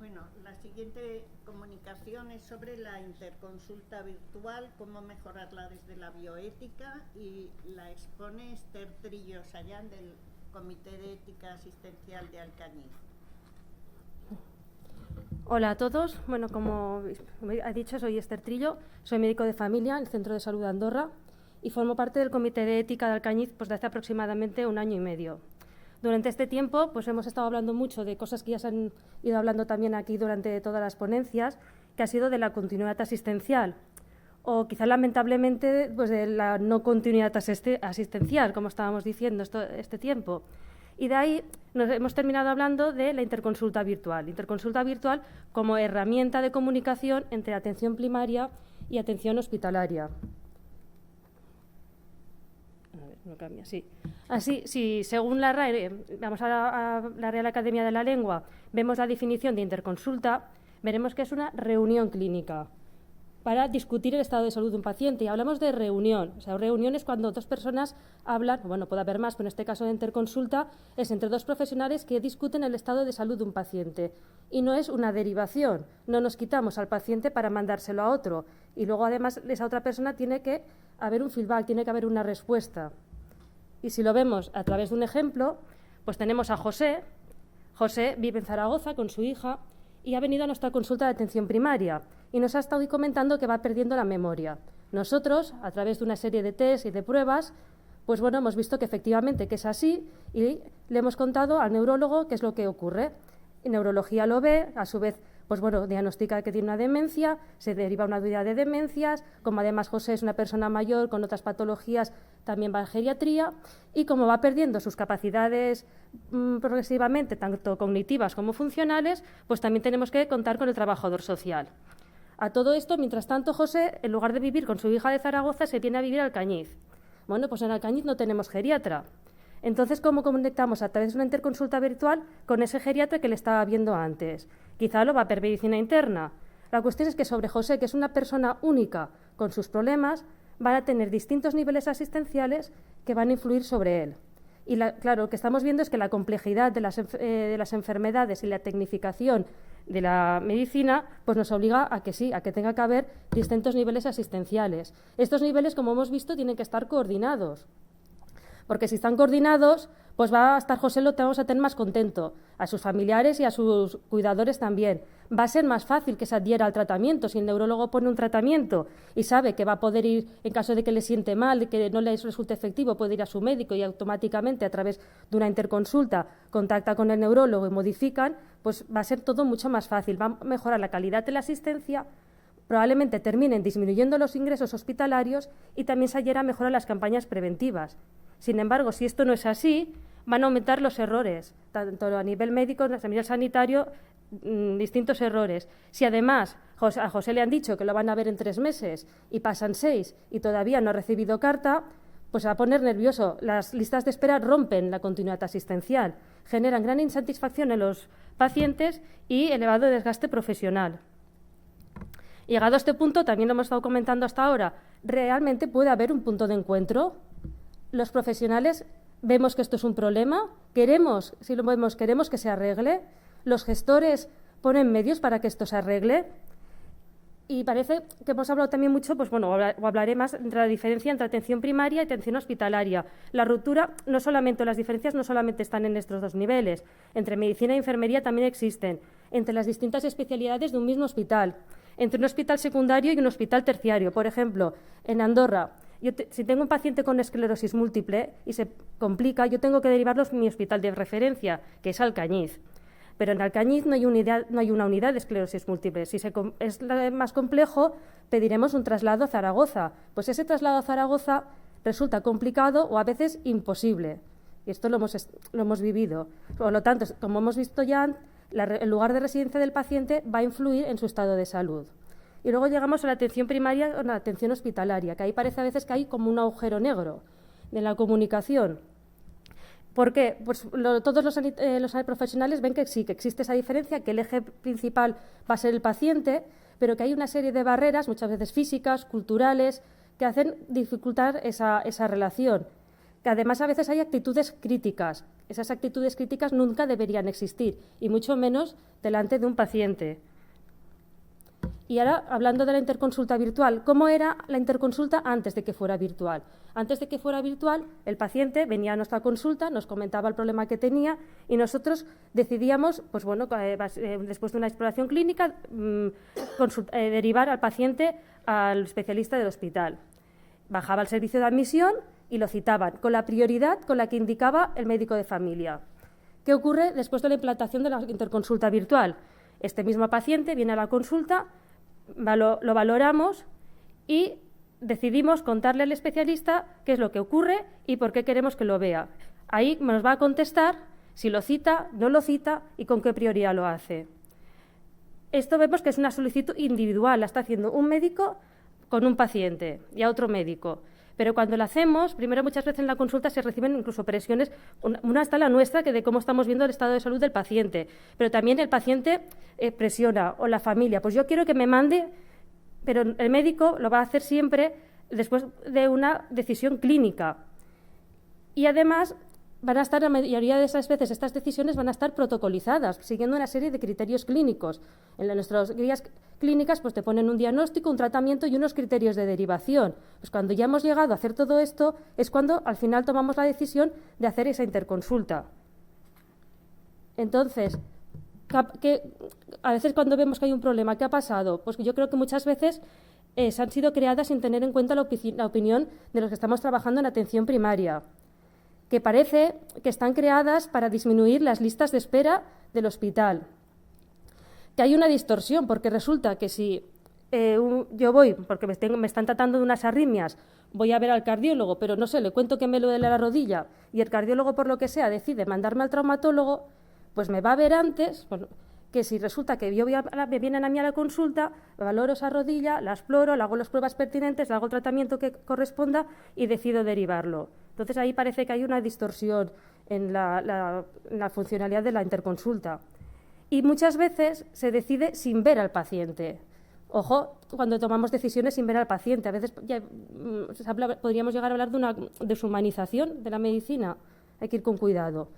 Bueno, la siguiente comunicación es sobre la interconsulta virtual, cómo mejorarla desde la bioética, y la expone Esther Trillo Sayán del Comité de Ética Asistencial de Alcañiz. Hola a todos. Bueno, como ha dicho, soy Esther Trillo, soy médico de familia en el Centro de Salud de Andorra y formo parte del Comité de Ética de Alcañiz desde hace aproximadamente 1 año y medio. Durante este tiempo hemos estado hablando mucho de cosas que ya se han ido hablando también aquí durante todas las ponencias, que ha sido de la continuidad asistencial o quizá lamentablemente de la no continuidad asistencial, como estábamos diciendo este tiempo. Y de ahí hemos terminado hablando de la interconsulta virtual. Interconsulta virtual como herramienta de comunicación entre atención primaria y atención hospitalaria. A ver, no cambia, sí. Así, si según la RAE, vamos a la Real Academia de la Lengua, vemos la definición de interconsulta, veremos que es una reunión clínica para discutir el estado de salud de un paciente. Y hablamos de reunión. O sea, reunión es cuando dos personas hablan, bueno, puede haber más, pero en este caso de interconsulta es entre dos profesionales que discuten el estado de salud de un paciente. Y no es una derivación. No nos quitamos al paciente para mandárselo a otro. Y luego, además, esa otra persona tiene que haber un feedback, tiene que haber una respuesta. Y si lo vemos a través de un ejemplo, pues tenemos a José. José vive en Zaragoza con su hija y ha venido a nuestra consulta de atención primaria y nos ha estado hoy comentando que va perdiendo la memoria. Nosotros, a través de una serie de test y de pruebas, pues bueno, hemos visto que efectivamente que es así y le hemos contado al neurólogo qué es lo que ocurre. En neurología lo ve, a su vez, pues bueno, diagnostica que tiene una demencia, se deriva una unidad de demencias, como además José es una persona mayor con otras patologías, también va a geriatría, y como va perdiendo sus capacidades progresivamente, tanto cognitivas como funcionales, pues también tenemos que contar con el trabajador social. A todo esto, mientras tanto, José, en lugar de vivir con su hija de Zaragoza, se viene a vivir a Alcañiz. Bueno, pues en Alcañiz no tenemos geriatra. Entonces, ¿cómo conectamos a través de una interconsulta virtual con ese geriatra que le estaba viendo antes? Quizá lo va a ver medicina interna. La cuestión es que sobre José, que es una persona única con sus problemas, van a tener distintos niveles asistenciales que van a influir sobre él. Y claro, lo que estamos viendo es que la complejidad de las enfermedades y la tecnificación de la medicina pues nos obliga a que sí, a que tenga que haber distintos niveles asistenciales. Estos niveles, como hemos visto, tienen que estar coordinados. Porque si están coordinados, pues va a estar José, lo vamos a tener más contento, a sus familiares y a sus cuidadores también. Va a ser más fácil que se adhiera al tratamiento. Si el neurólogo pone un tratamiento y sabe que va a poder ir, en caso de que le siente mal, que no le resulte efectivo, puede ir a su médico y automáticamente a través de una interconsulta contacta con el neurólogo y modifican, pues va a ser todo mucho más fácil. Va a mejorar la calidad de la asistencia, probablemente terminen disminuyendo los ingresos hospitalarios y también se adhiera a mejorar las campañas preventivas. Sin embargo, si esto no es así, van a aumentar los errores, tanto a nivel médico, a nivel sanitario, distintos errores. Si además a José le han dicho que lo van a ver en 3 meses y pasan 6 y todavía no ha recibido carta, pues se va a poner nervioso. Las listas de espera rompen la continuidad asistencial, generan gran insatisfacción en los pacientes y elevado desgaste profesional. Llegado a este punto, también lo hemos estado comentando hasta ahora, ¿realmente puede haber un punto de encuentro? Los profesionales vemos que esto es un problema, queremos que se arregle, los gestores ponen medios para que esto se arregle y parece que hemos hablado también mucho, pues bueno, o hablaré más entre la diferencia entre atención primaria y atención hospitalaria. La ruptura, las diferencias no solamente están en estos dos niveles, entre medicina e enfermería también existen, entre las distintas especialidades de un mismo hospital, entre un hospital secundario y un hospital terciario. Por ejemplo, en Andorra, si tengo un paciente con esclerosis múltiple y se complica, yo tengo que derivarlos a mi hospital de referencia, que es Alcañiz. Pero en Alcañiz no hay una unidad de esclerosis múltiple. Si es más complejo, pediremos un traslado a Zaragoza. Pues ese traslado a Zaragoza resulta complicado o a veces imposible. Y esto lo hemos vivido. Por lo tanto, como hemos visto ya, el lugar de residencia del paciente va a influir en su estado de salud. Y luego llegamos a la atención primaria o a la atención hospitalaria, que ahí parece a veces que hay como un agujero negro en la comunicación. ¿Por qué? Pues todos los profesionales ven que sí, que existe esa diferencia, que el eje principal va a ser el paciente, pero que hay una serie de barreras, muchas veces físicas, culturales, que hacen dificultar esa relación. que además a veces hay actitudes críticas. Esas actitudes críticas nunca deberían existir, y mucho menos delante de un paciente. Y ahora, hablando de la interconsulta virtual, ¿cómo era la interconsulta antes de que fuera virtual? Antes de que fuera virtual, el paciente venía a nuestra consulta, nos comentaba el problema que tenía y nosotros decidíamos, pues bueno, después de una exploración clínica, derivar al paciente al especialista del hospital. Bajaba al servicio de admisión y lo citaban, con la prioridad con la que indicaba el médico de familia. ¿Qué ocurre después de la implantación de la interconsulta virtual? Este mismo paciente viene a la consulta, lo valoramos y decidimos contarle al especialista qué es lo que ocurre y por qué queremos que lo vea. Ahí nos va a contestar si lo cita, no lo cita y con qué prioridad lo hace. Esto vemos que es una solicitud individual, la está haciendo un médico con un paciente y a otro médico. Pero cuando lo hacemos, primero muchas veces en la consulta se reciben incluso presiones, una está la nuestra, que de cómo estamos viendo el estado de salud del paciente, pero también el paciente presiona, o la familia, pues yo quiero que me mande, pero el médico lo va a hacer siempre después de una decisión clínica. Y además van a estar, la mayoría de esas veces, estas decisiones van a estar protocolizadas, siguiendo una serie de criterios clínicos. En nuestras guías clínicas pues te ponen un diagnóstico, un tratamiento y unos criterios de derivación. Pues cuando ya hemos llegado a hacer todo esto es cuando al final tomamos la decisión de hacer esa interconsulta. Entonces, a veces cuando vemos que hay un problema, ¿qué ha pasado? Pues yo creo que muchas veces se han sido creadas sin tener en cuenta la opinión de los que estamos trabajando en atención primaria, que parece que están creadas para disminuir las listas de espera del hospital. Que hay una distorsión, porque resulta que si yo voy, porque me están tratando de unas arritmias, voy a ver al cardiólogo, pero no sé, le cuento que me duele la rodilla y el cardiólogo, por lo que sea, decide mandarme al traumatólogo, pues me va a ver antes, bueno, que si resulta que me vienen a mí a la consulta, valoro esa rodilla, la exploro, le hago las pruebas pertinentes, le hago el tratamiento que corresponda y decido derivarlo. Entonces ahí parece que hay una distorsión en la funcionalidad de la interconsulta. Y muchas veces se decide sin ver al paciente. Ojo, cuando tomamos decisiones sin ver al paciente, a veces ya, podríamos llegar a hablar de una deshumanización de la medicina. Hay que ir con cuidado.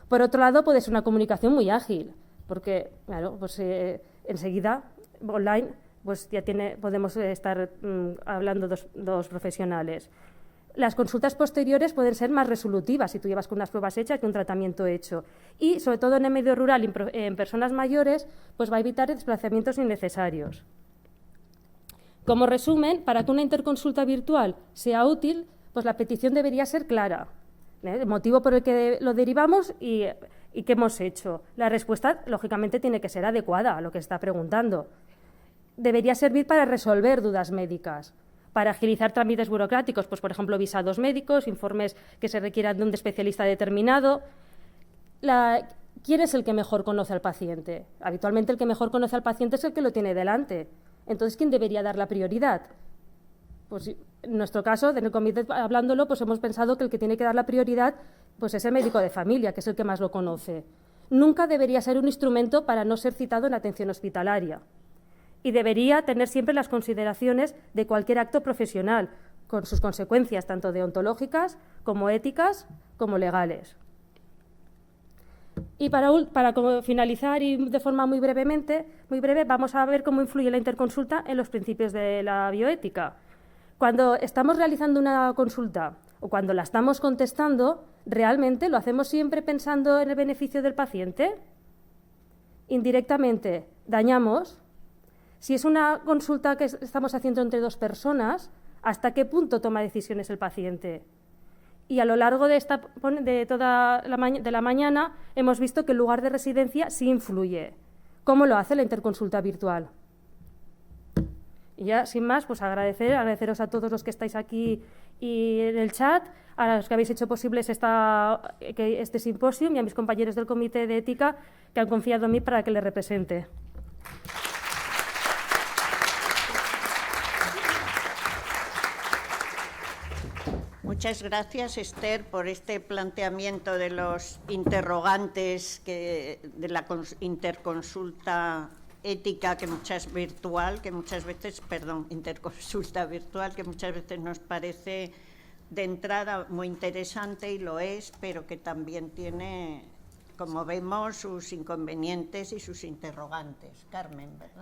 Por otro lado, puede ser una comunicación muy ágil, porque claro, pues, enseguida, online, pues ya podemos estar hablando dos profesionales. Las consultas posteriores pueden ser más resolutivas si tú llevas con unas pruebas hechas que un tratamiento hecho. Y, sobre todo en el medio rural, en personas mayores, pues va a evitar desplazamientos innecesarios. Como resumen, para que una interconsulta virtual sea útil, pues la petición debería ser clara. El motivo por el que lo derivamos y qué hemos hecho. La respuesta, lógicamente, tiene que ser adecuada a lo que está preguntando. Debería servir para resolver dudas médicas, para agilizar trámites burocráticos, pues por ejemplo visados médicos, informes que se requieran de un especialista determinado. ¿Quién es el que mejor conoce al paciente? Habitualmente el que mejor conoce al paciente es el que lo tiene delante. Entonces, ¿quién debería dar la prioridad? Pues en nuestro caso, en el comité hablándolo, pues hemos pensado que el que tiene que dar la prioridad pues es el médico de familia, que es el que más lo conoce. Nunca debería ser un instrumento para no ser citado en atención hospitalaria. Y debería tener siempre las consideraciones de cualquier acto profesional, con sus consecuencias tanto deontológicas como éticas como legales. Y para finalizar y de forma muy breve, vamos a ver cómo influye la interconsulta en los principios de la bioética. Cuando estamos realizando una consulta o cuando la estamos contestando, ¿realmente lo hacemos siempre pensando en el beneficio del paciente? Indirectamente, ¿dañamos? Si es una consulta que estamos haciendo entre dos personas, ¿hasta qué punto toma decisiones el paciente? Y a lo largo de toda la mañana hemos visto que el lugar de residencia sí influye. ¿Cómo lo hace la interconsulta virtual? Y ya, sin más, pues agradeceros a todos los que estáis aquí y en el chat, a los que habéis hecho posibles este simposio y a mis compañeros del Comité de Ética que han confiado en mí para que les represente. Muchas gracias, Esther, por este planteamiento de los interrogantes de la interconsulta ética interconsulta virtual, que muchas veces nos parece de entrada muy interesante y lo es, pero que también tiene, como vemos, sus inconvenientes y sus interrogantes. Carmen, ¿verdad?